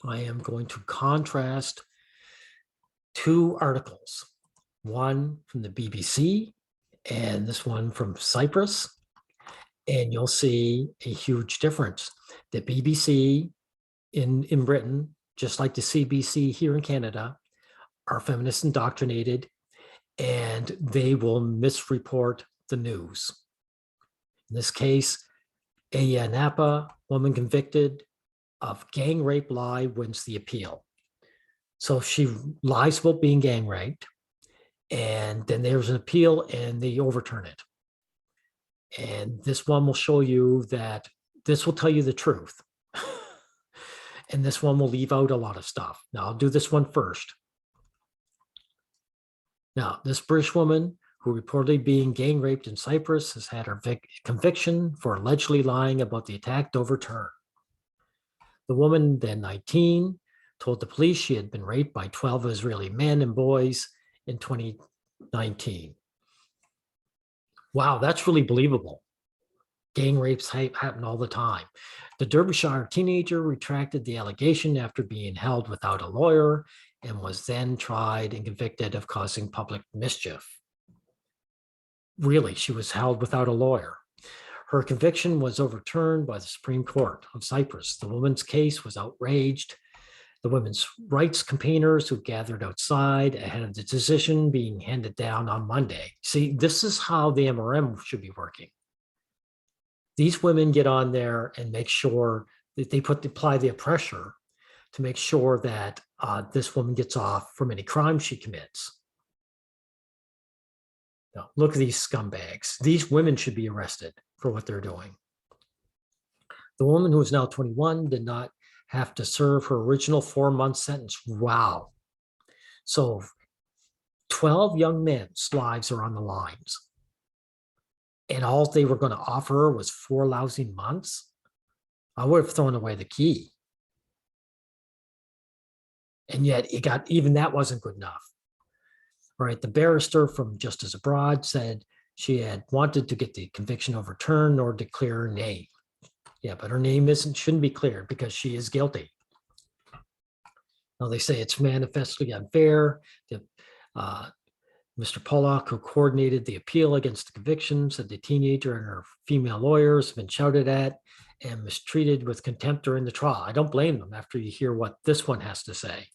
I am going to contrast two articles, one from the BBC and this one from Cyprus, and you'll see a huge difference. The BBC in Britain, just like the CBC here in Canada, are feminist indoctrinated, and they will misreport the news. In this case, a Napa woman convicted of gang rape lie wins the appeal. So she lies about being gang raped, and then there's an appeal and they overturn it. And this one will show you that this will tell you the truth. And this one will leave out a lot of stuff. Now I'll do this one first. Now, this British woman who reportedly being gang raped in Cyprus has had her conviction for allegedly lying about the attack overturned. The woman, then 19, told the police she had been raped by 12 Israeli men and boys in 2019. Wow, that's really believable. Gang rapes happen all the time. The Derbyshire teenager retracted the allegation after being held without a lawyer and was then tried and convicted of causing public mischief. Really, she was held without a lawyer. Her conviction was overturned by the Supreme Court of Cyprus. The woman's case was outraged. The women's rights campaigners who gathered outside ahead of the decision being handed down on Monday. See, this is how the MRM should be working. These women get on there and make sure that they apply the pressure to make sure that this woman gets off from any crime she commits. Now, look at these scumbags. These women should be arrested for what they're doing. The woman who is now 21 did not have to serve her original 4-month sentence. Wow. So 12 young men's lives are on the lines. And all they were going to offer her was 4 lousy months. I would have thrown away the key. And yet even that wasn't good enough. All right, the barrister from Justice Abroad said she had wanted to get the conviction overturned or declare her name. Yeah, but her name shouldn't be cleared because she is guilty. Now they say it's manifestly unfair that Mr. Pollock, who coordinated the appeal against the conviction, said the teenager and her female lawyers have been shouted at and mistreated with contempt during the trial. I don't blame them after you hear what this one has to say.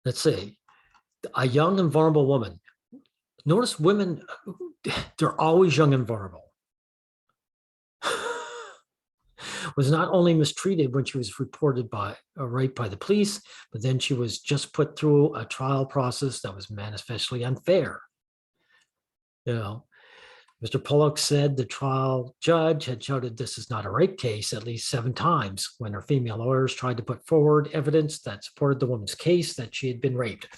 Let's see. A young and vulnerable woman. Notice women, they're always young and vulnerable. Was not only mistreated when she was reported by raped by the police, but then she was just put through a trial process that was manifestly unfair. You know, Mr. Pollock said the trial judge had shouted this is not a rape case at least 7 times when her female lawyers tried to put forward evidence that supported the woman's case that she had been raped.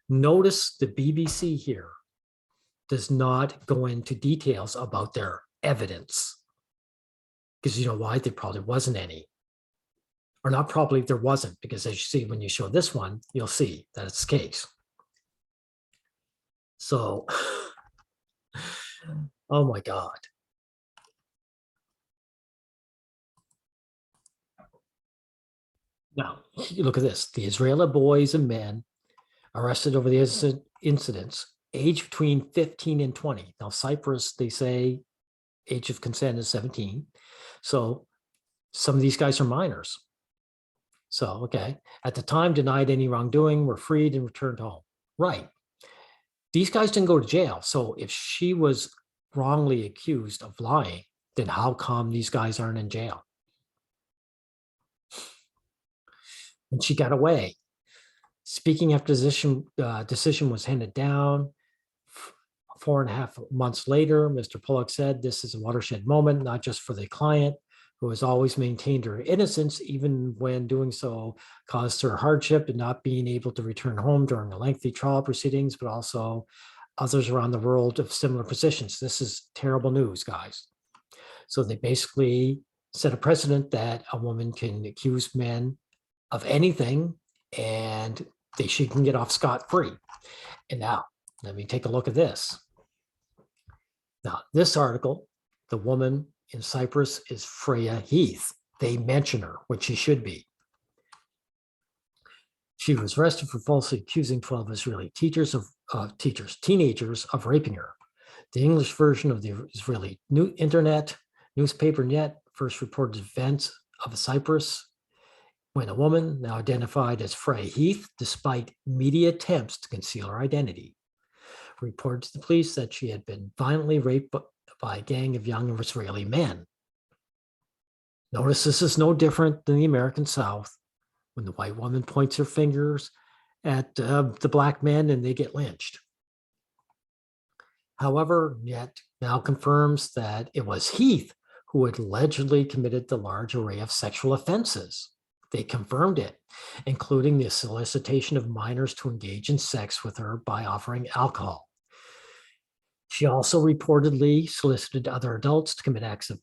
Notice the BBC here does not go into details about their evidence. Because you know why? There probably wasn't any. Or not probably, there wasn't, because as you see, when you show this one, you'll see that it's the case. So, oh my God. Now, look at this. The Israeli boys and men arrested over the incidents, aged between 15 and 20. Now, Cyprus, they say age of consent is 17. So some of these guys are minors. So, okay. At the time, denied any wrongdoing, were freed and returned home. Right. These guys didn't go to jail. So if she was wrongly accused of lying, then how come these guys aren't in jail? And she got away. Speaking after decision was handed down, 4.5 months later, Mr. Pollock said, this is a watershed moment, not just for the client, who has always maintained her innocence, even when doing so caused her hardship and not being able to return home during the lengthy trial proceedings, but also others around the world of similar positions. This is terrible news, guys. So they basically set a precedent that a woman can accuse men of anything and she can get off scot-free. And now, let me take a look at this. Now, this article, the woman in Cyprus is Freya Heath. they mention her, which she should be. She was arrested for falsely accusing 12 Israeli teenagers of raping her. The English version of the Israeli newspaper net first reported events of Cyprus when a woman, now identified as Frey Heath, despite media attempts to conceal her identity, reported to the police that she had been violently raped by a gang of young Israeli men. Notice this is no different than the American South, when the white woman points her fingers at the black men and they get lynched. However, yet now confirms that it was Heath who had allegedly committed the large array of sexual offenses. They confirmed it, including the solicitation of minors to engage in sex with her by offering alcohol. She also reportedly solicited other adults to commit acts of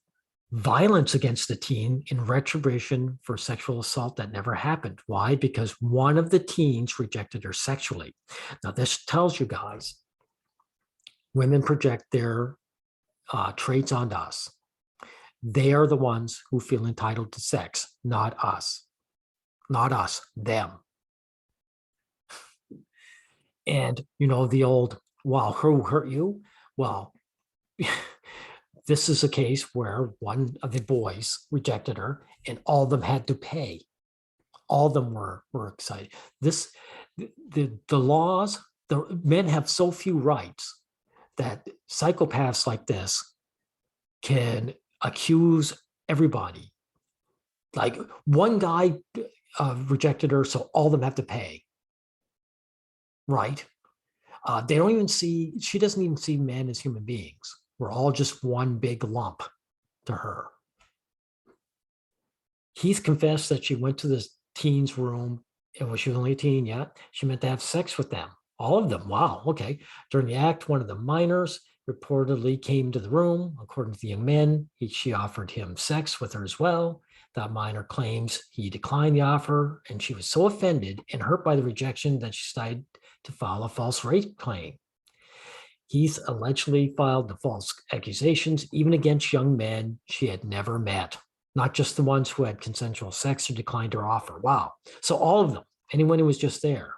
violence against the teen in retribution for sexual assault that never happened. Why? Because one of the teens rejected her sexually. Now, this tells you guys, women project their traits onto us. They are the ones who feel entitled to sex, not us. Not us, them. And, the old, well, who hurt you? Well, this is a case where one of the boys rejected her and all of them had to pay. All of them were excited. The laws, the men have so few rights that psychopaths like this can accuse everybody. Like one guy rejected her, so all of them have to pay. Right? They don't even she doesn't even see men as human beings. We're all just one big lump to her. Heath confessed that she went to this teen's room, and she was only a teen yet. She meant to have sex with them. All of them. Wow. Okay. During the act, one of the minors reportedly came to the room. According to the young men, she offered him sex with her as well. That minor claims he declined the offer, and she was so offended and hurt by the rejection that she decided to file a false rape claim. Heath allegedly filed the false accusations even against young men she had never met, not just the ones who had consensual sex or declined her offer. Wow. So all of them, anyone who was just there.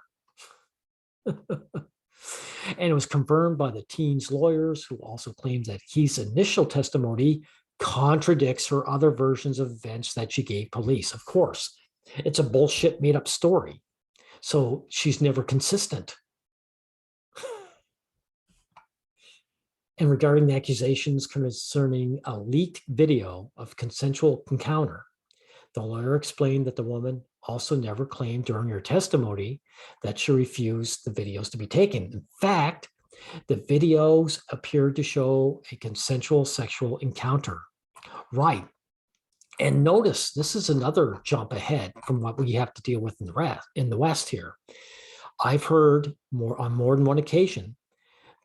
And it was confirmed by the teen's lawyers, who also claimed that Heath's initial testimony contradicts her other versions of events that she gave police. Of course, it's a bullshit made up story. So she's never consistent. And regarding the accusations concerning a leaked video of consensual encounter, the lawyer explained that the woman also never claimed during her testimony that she refused the videos to be taken. In fact, the videos appeared to show a consensual sexual encounter. Right. And notice, this is another jump ahead from what we have to deal with in the West here. I've heard on more than one occasion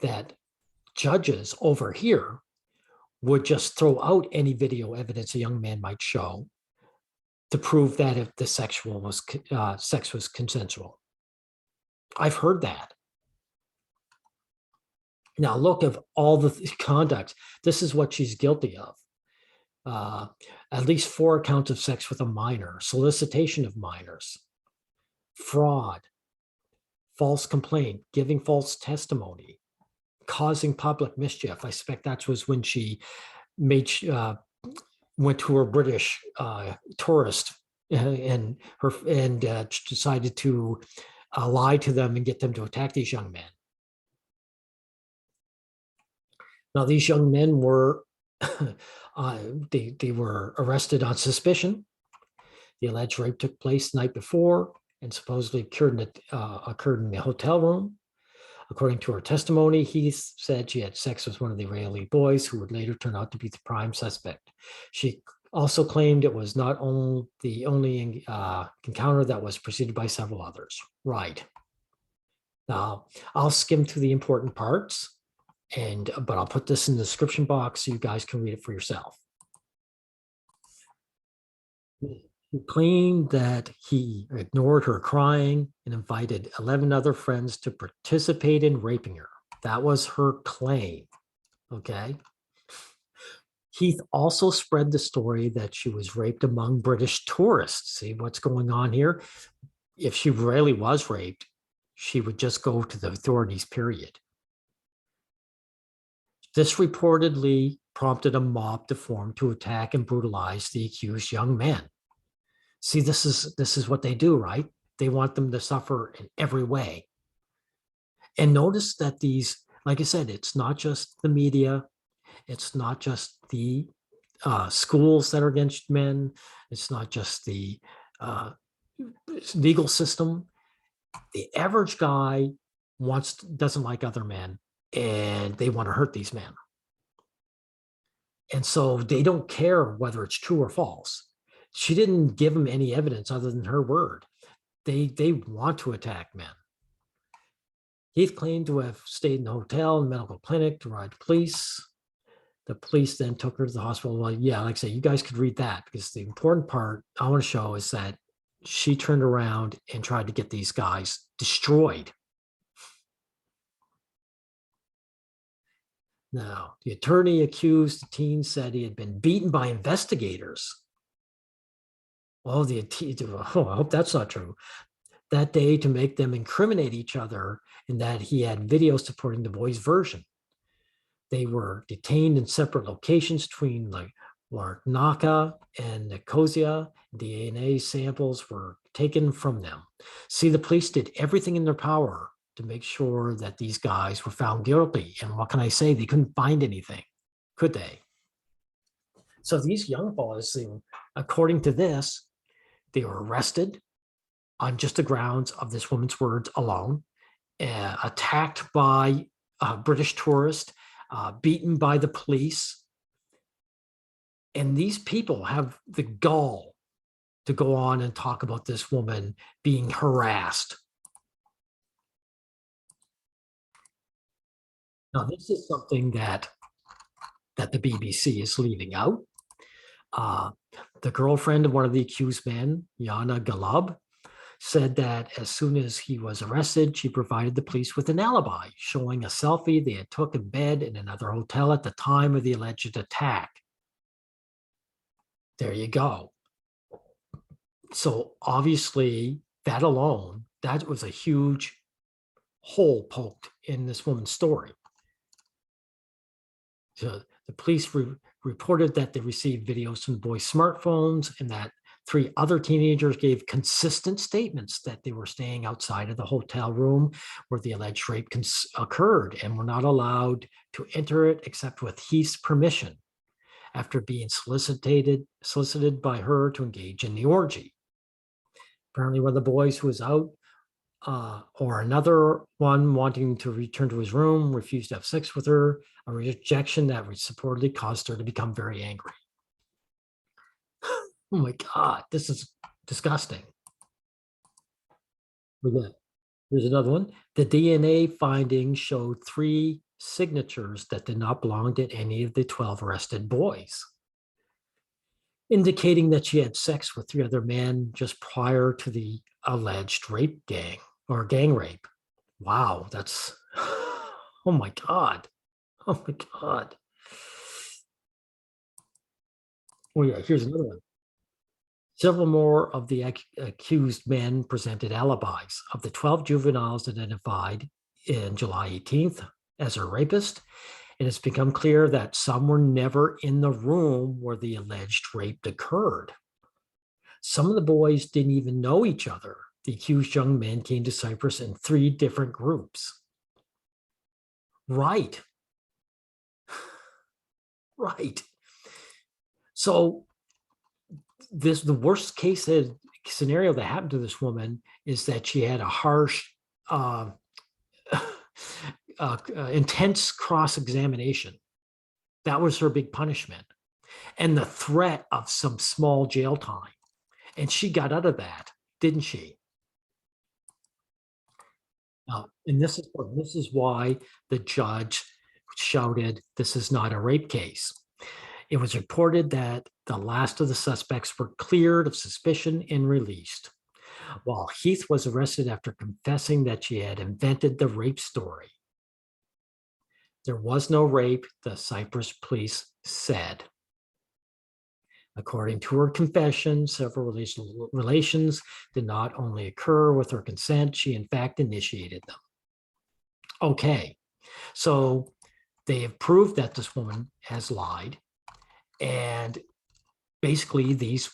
that judges over here would just throw out any video evidence a young man might show to prove that if the sex was consensual. I've heard that. Now look at all the conduct. This is what she's guilty of. At least 4 accounts of sex with a minor, solicitation of minors, fraud, false complaint, giving false testimony, causing public mischief. I suspect that was when she went to her British tourist and decided to lie to them and get them to attack these young men. Now, these young men were they were arrested on suspicion. The alleged rape took place the night before and supposedly occurred in the hotel room. According to her testimony, he said she had sex with one of the Israeli boys who would later turn out to be the prime suspect. She also claimed it was not the only encounter that was preceded by several others. Right. Now, I'll skim through the important parts, but I'll put this in the description box so you guys can read it for yourself. He claimed that he ignored her crying and invited 11 other friends to participate in raping her. That was her claim. Okay. Heath also spread the story that she was raped among British tourists. See what's going on here? If she really was raped, she would just go to the authorities, period. This reportedly prompted a mob to form to attack and brutalize the accused young men. See, this is what they do, right? They want them to suffer in every way. And notice that these, like I said, it's not just the media, it's not just the schools that are against men, it's not just the uh, legal system. The average guy doesn't like other men, and they want to hurt these men. And so they don't care whether it's true or false. She didn't give them any evidence other than her word. They want to attack men. Heath claimed to have stayed in the hotel and medical clinic to ride the police. The police then took her to the hospital. Well, yeah, like I say, you guys could read that, because the important part I want to show is that she turned around and tried to get these guys destroyed. Now, the attorney accused the teen said he had been beaten by investigators. Oh, I hope that's not true. That day to make them incriminate each other, and that he had videos supporting the boy's version. They were detained in separate locations between like Larnaca and Nicosia. DNA samples were taken from them. See, the police did everything in their power to make sure that these guys were found guilty. And what can I say? They couldn't find anything, could they? So these young boys, according to this, they were arrested on just the grounds of this woman's words alone, attacked by British tourists, beaten by the police. And these people have the gall to go on and talk about this woman being harassed. Now, this is something that the BBC is leaving out. The girlfriend of one of the accused men, Yana Galab, said that as soon as he was arrested, she provided the police with an alibi, showing a selfie they had took in bed in another hotel at the time of the alleged attack. There you go. So obviously, that alone, that was a huge hole poked in this woman's story. So the police reported that they received videos from the boys' smartphones, and that 3 other teenagers gave consistent statements that they were staying outside of the hotel room where the alleged rape occurred, and were not allowed to enter it except with Heath's permission, after being solicited by her to engage in the orgy. Apparently, one of the boys who was out, or another one wanting to return to his room, refused to have sex with her, a rejection that supportedly caused her to become very angry. Oh my God, this is disgusting. Here's another one. The DNA findings showed 3 signatures that did not belong to any of the 12 arrested boys, indicating that she had sex with 3 other men just prior to the alleged rape gang rape. Wow, that's, oh my God. Oh my God. Oh yeah, here's another one. Several more of the accused men presented alibis. Of the 12 juveniles identified in July 18th as her rapist, it has become clear that some were never in the room where the alleged rape occurred. Some of the boys didn't even know each other. The accused young men came to Cyprus in 3 different groups. Right. Right. So the worst case scenario that happened to this woman is that she had a harsh, intense cross-examination. That was her big punishment, and the threat of some small jail time. And she got out of that, didn't she? And this is why the judge shouted, "This is not a rape case." It was reported that the last of the suspects were cleared of suspicion and released, while Heath was arrested after confessing that she had invented the rape story. There was no rape, the Cyprus police said. According to her confession, several relations did not only occur with her consent, she in fact initiated them. Okay, so they have proved that this woman has lied, and basically these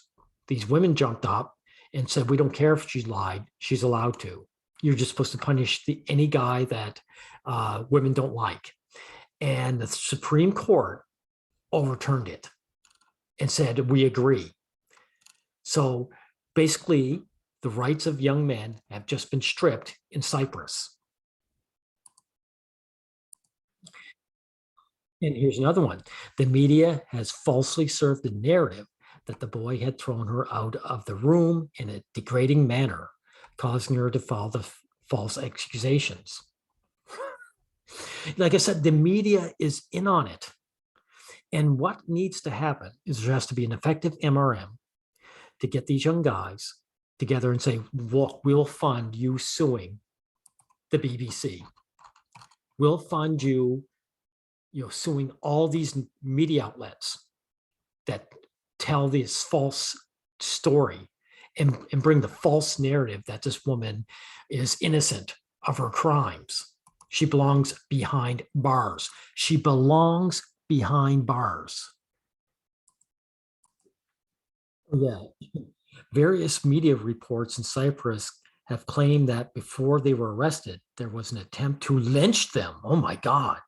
women jumped up and said, we don't care if she lied, she's allowed to. You're just supposed to punish any guy that women don't like. And the Supreme Court overturned it and said, we agree. So basically, the rights of young men have just been stripped in Cyprus. And here's another one. The media has falsely served the narrative that the boy had thrown her out of the room in a degrading manner, causing her to file the false accusations. Like I said, the media is in on it. And what needs to happen is there has to be an effective MRM to get these young guys together and say, look, we'll fund you suing the BBC. We'll fund you, suing all these media outlets that tell this false story and bring the false narrative that this woman is innocent of her crimes. She belongs behind bars. She belongs behind bars. Yeah. Various media reports in Cyprus have claimed that before they were arrested, there was an attempt to lynch them. Oh my God.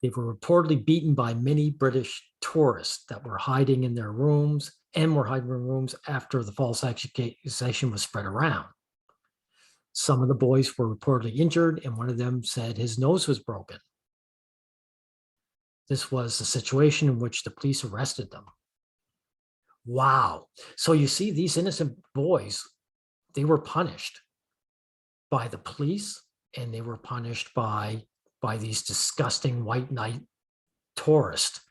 They were reportedly beaten by many British tourists that were hiding in their rooms and were hiding in rooms after the false accusation was spread around. Some of the boys were reportedly injured, and one of them said his nose was broken. This was the situation in which the police arrested them. Wow. So you see, these innocent boys, they were punished by the police, and they were punished by these disgusting white knight tourists.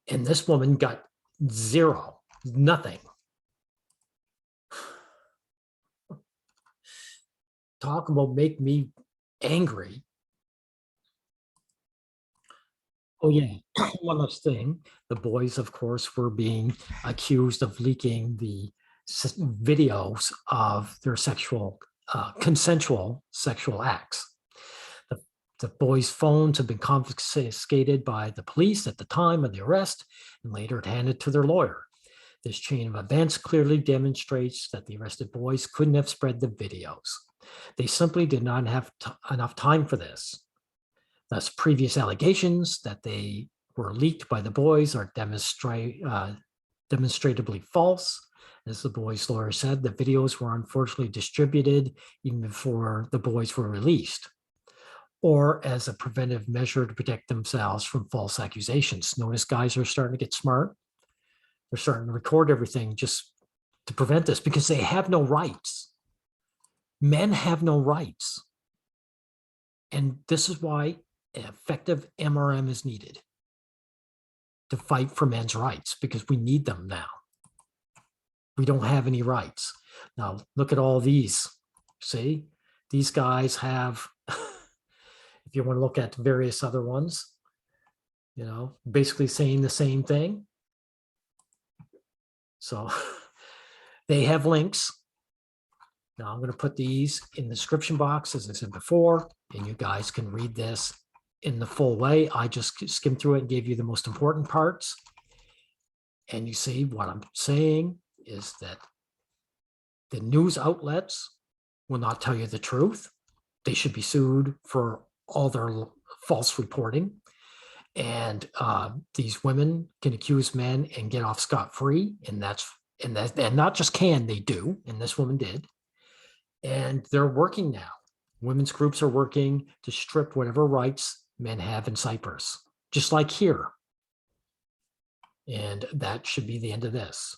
And this woman got zero, nothing. Talk about make me angry. Oh yeah, one last thing. The boys, of course, were being accused of leaking the videos of their consensual sexual acts. The boys' phones have been confiscated by the police at the time of the arrest and later handed to their lawyer. This chain of events clearly demonstrates that the arrested boys couldn't have spread the videos. They simply did not have enough time for this. Thus, previous allegations that they were leaked by the boys are demonstrably false. As the boys' lawyer said, the videos were unfortunately distributed even before the boys were released, or as a preventive measure to protect themselves from false accusations. Notice guys are starting to get smart. They're starting to record everything just to prevent this because they have no rights. Men have no rights. And this is why an effective MRM is needed to fight for men's rights, because we need them now. We don't have any rights. Now, look at all these. See, these guys have, if you want to look at various other ones, basically saying the same thing. So they have links. Now I'm going to put these in the description box, as I said before, and you guys can read this in the full way. I just skimmed through it and gave you the most important parts. And you see what I'm saying is that the news outlets will not tell you the truth. They should be sued for all their false reporting. And these women can accuse men and get off scot-free. And not just can, they do. And this woman did. And they're working now. Women's groups are working to strip whatever rights men have in Cyprus, just like here. And that should be the end of this.